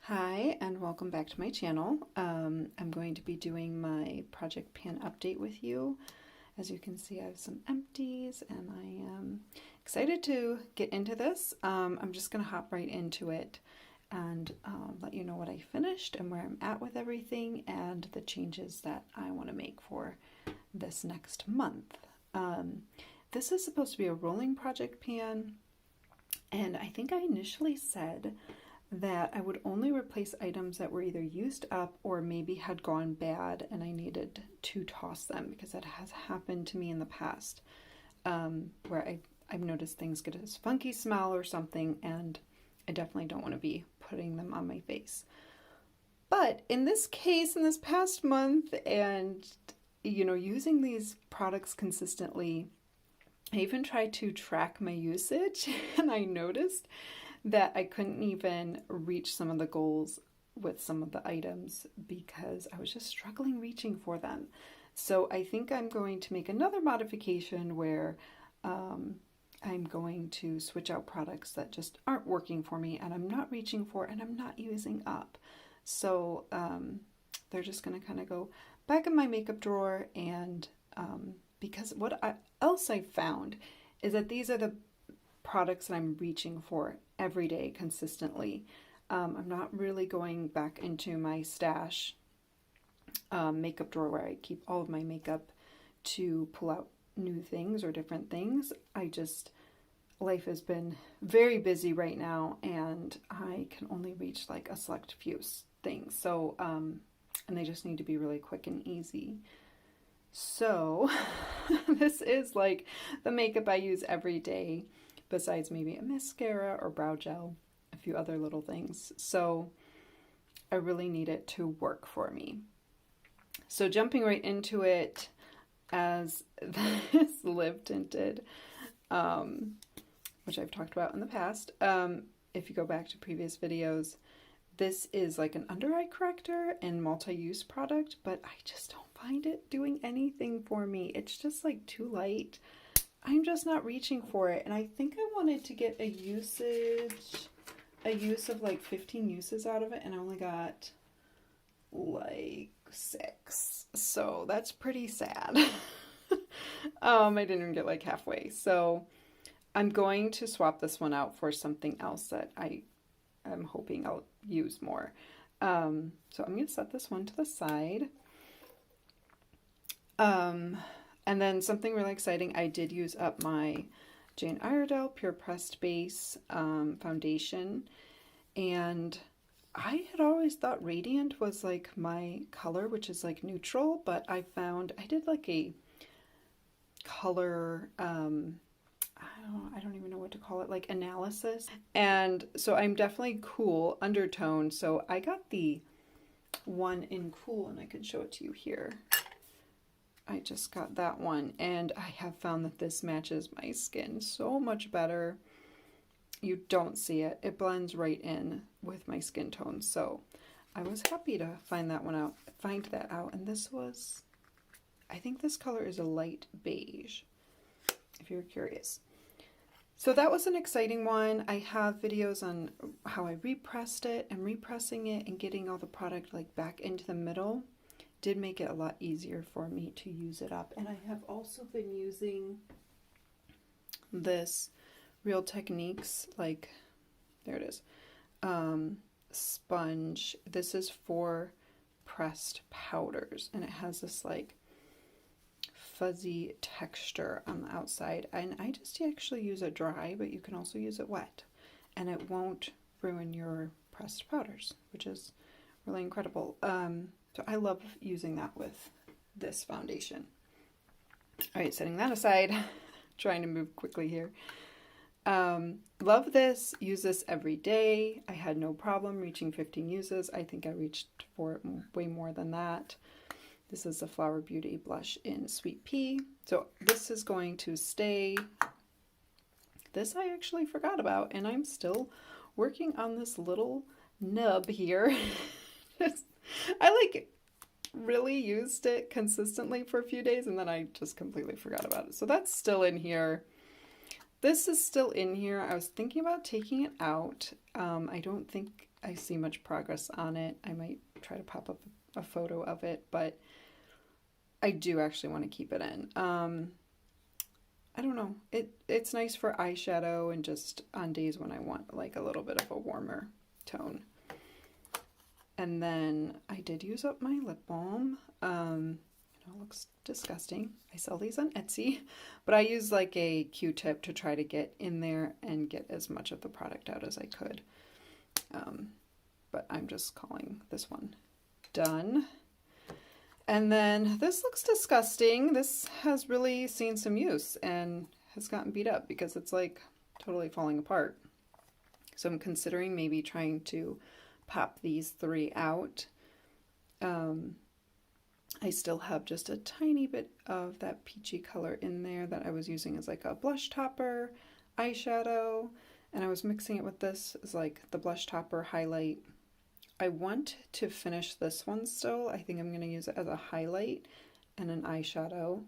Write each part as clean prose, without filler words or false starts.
Hi and welcome back to my channel. I'm going to be doing my project pan update with you. As you can see, I have some empties and I am excited to get into this. I'm just going to hop right into it and let you know what I finished and where I'm at with everything and the changes that I want to make for this next month. This is supposed to be a rolling project pan, and I think I initially said that I would only replace items that were either used up or maybe had gone bad and I needed to toss them, because that has happened to me in the past, where I've noticed things get a funky smell or something, and I definitely don't want to be putting them on my face. But in this case, in this past month, and using these products consistently, I even tried to track my usage and I noticed that I couldn't even reach some of the goals with some of the items because I was just struggling reaching for them. So I think I'm going to make another modification where I'm going to switch out products that just aren't working for me and I'm not reaching for and I'm not using up. So they're just going to kind of go back in my makeup drawer, and because else I found is that these are the products that I'm reaching for every day consistently. I'm not really going back into my stash makeup drawer where I keep all of my makeup to pull out new things or different things. Life has been very busy right now and I can only reach like a select few things. So, and they just need to be really quick and easy. So this is like the makeup I use every day, besides maybe a mascara or brow gel, a few other little things. So I really need it to work for me. So jumping right into it, as this Live Tinted, which I've talked about in the past, if you go back to previous videos, this is like an under eye corrector and multi-use product, but I just don't find it doing anything for me. It's just like too light. I'm just not reaching for it, and I think I wanted to get a use of like 15 uses out of it, and I only got like 6, so that's pretty sad. I didn't even get like halfway, so I'm going to swap this one out for something else that I'm hoping I'll use more. So I'm going to set this one to the side. And then something really exciting, I did use up my Jane Iredale Pure Pressed Base foundation, and I had always thought Radiant was like my color, which is like neutral, but I did like a color, I don't even know what to call it, like analysis, and so I'm definitely cool undertone, so I got the one in cool, and I can show it to you here. I just got that one, and I have found that this matches my skin so much better. You don't see it. It blends right in with my skin tone, so I was happy to find that out. And this was, I think this color is a light beige, if you're curious. So that was an exciting one. I have videos on how I repressed it, and repressing it and getting all the product like back into the middle did make it a lot easier for me to use it up. And I have also been using this Real Techniques, like, there it is, sponge. This is for pressed powders, and it has this like fuzzy texture on the outside. And I just actually use it dry, but you can also use it wet, and it won't ruin your pressed powders, which is really incredible. So I love using that with this foundation. All right, setting that aside, trying to move quickly here. Love this, use this every day. I had no problem reaching 15 uses. I think I reached for it way more than that. This is the Flower Beauty blush in Sweet Pea. So this is going to stay. This I actually forgot about, and I'm still working on this little nub here. I like really used it consistently for a few days, and then I just completely forgot about it. So that's still in here. This is still in here. I was thinking about taking it out. I don't think I see much progress on it. I might try to pop up a photo of it, but I do actually want to keep it in. I don't know. It's nice for eyeshadow and just on days when I want like a little bit of a warmer tone. And then I did use up my lip balm. It looks disgusting. I sell these on Etsy, but I use like a Q-tip to try to get in there and get as much of the product out as I could. But I'm just calling this one done. And then this looks disgusting. This has really seen some use and has gotten beat up because it's like totally falling apart. So I'm considering maybe trying to pop these 3 out. I still have just a tiny bit of that peachy color in there that I was using as like a blush topper, eyeshadow, and I was mixing it with this as like the blush topper highlight. I want to finish this one still. I think I'm going to use it as a highlight and an eyeshadow.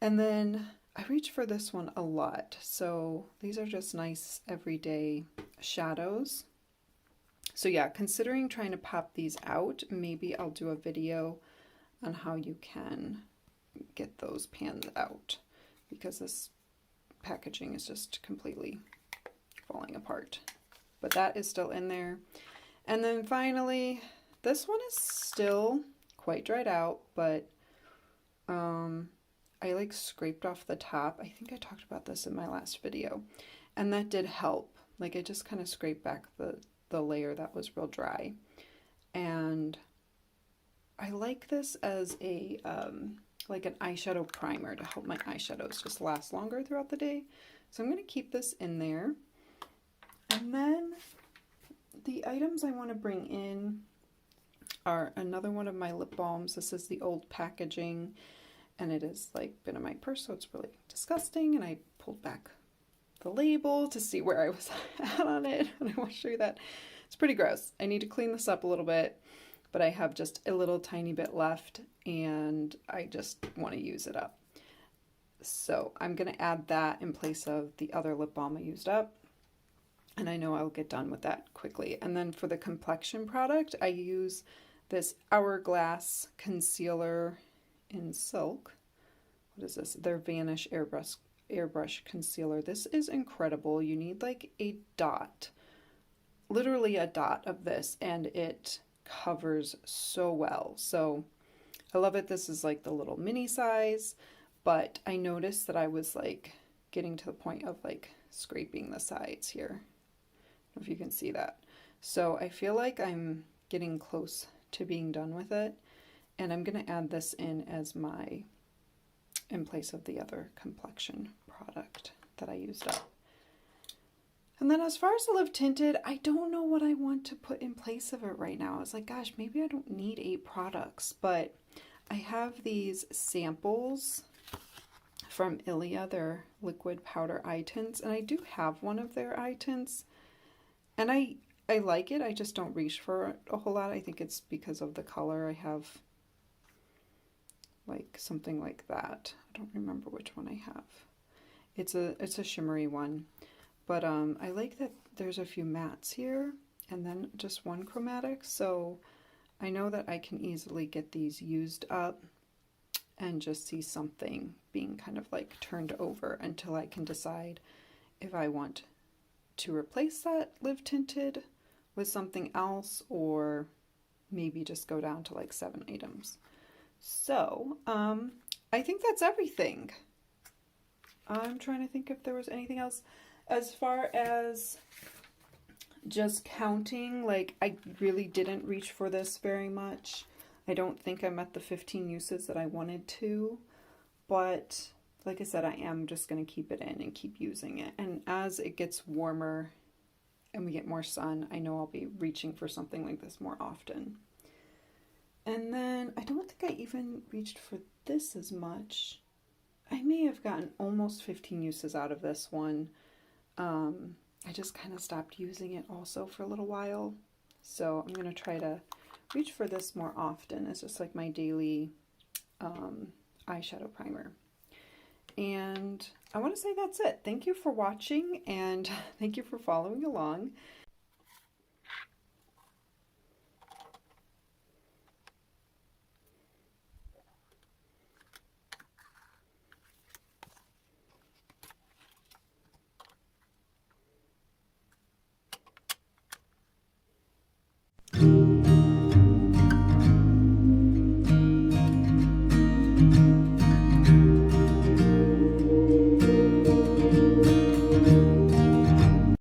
And then I reach for this one a lot. So these are just nice everyday shadows. So yeah, considering trying to pop these out, maybe I'll do a video on how you can get those pans out because this packaging is just completely falling apart. But that is still in there. And then finally, this one is still quite dried out, but I like scraped off the top. I think I talked about this in my last video, and that did help. Like I just kind of scraped back the layer that was real dry. And I like this as a like an eyeshadow primer to help my eyeshadows just last longer throughout the day. So I'm going to keep this in there. And then the items I want to bring in are another one of my lip balms. This is the old packaging, and it has like been in my purse, so it's really disgusting. And I pulled back the label to see where I was at on it, and I want to show you that. It's pretty gross. I need to clean this up a little bit, but I have just a little tiny bit left, and I just want to use it up. So I'm going to add that in place of the other lip balm I used up. And I know I'll get done with that quickly. And then for the complexion product, I use this Hourglass concealer in Silk. What is this? Their Vanish airbrush concealer. This is incredible. You need like a dot, literally a dot of this, and it covers so well. So I love it. This is like the little mini size, but I noticed that I was like getting to the point of like scraping the sides here. If you can see that. So I feel like I'm getting close to being done with it, and I'm going to add this in place of the other complexion product that I used up. And then as far as the Live Tinted, I don't know what I want to put in place of it right now. I was like, gosh, maybe I don't need 8 products, but I have these samples from Ilia, their liquid powder eye tints, and I do have one of their eye tints. And I like it, I just don't reach for it a whole lot. I think it's because of the color. I have like something like that. I don't remember which one I have. It's a shimmery one. But I like that there's a few mattes here and then just one chromatic. So I know that I can easily get these used up and just see something being kind of like turned over until I can decide if I want to replace that Live Tinted with something else, or maybe just go down to like 7 items. So I think that's everything. I'm trying to think if there was anything else. As far as just counting, like I really didn't reach for this very much. I don't think I'm at the 15 uses that I wanted to, but like I said, I am just going to keep it in and keep using it. And as it gets warmer and we get more sun, I know I'll be reaching for something like this more often. And then I don't think I even reached for this as much. I may have gotten almost 15 uses out of this one. I just kind of stopped using it also for a little while. So I'm going to try to reach for this more often. It's just like my daily eyeshadow primer. And I want to say that's it. Thank you for watching, and thank you for following along. you.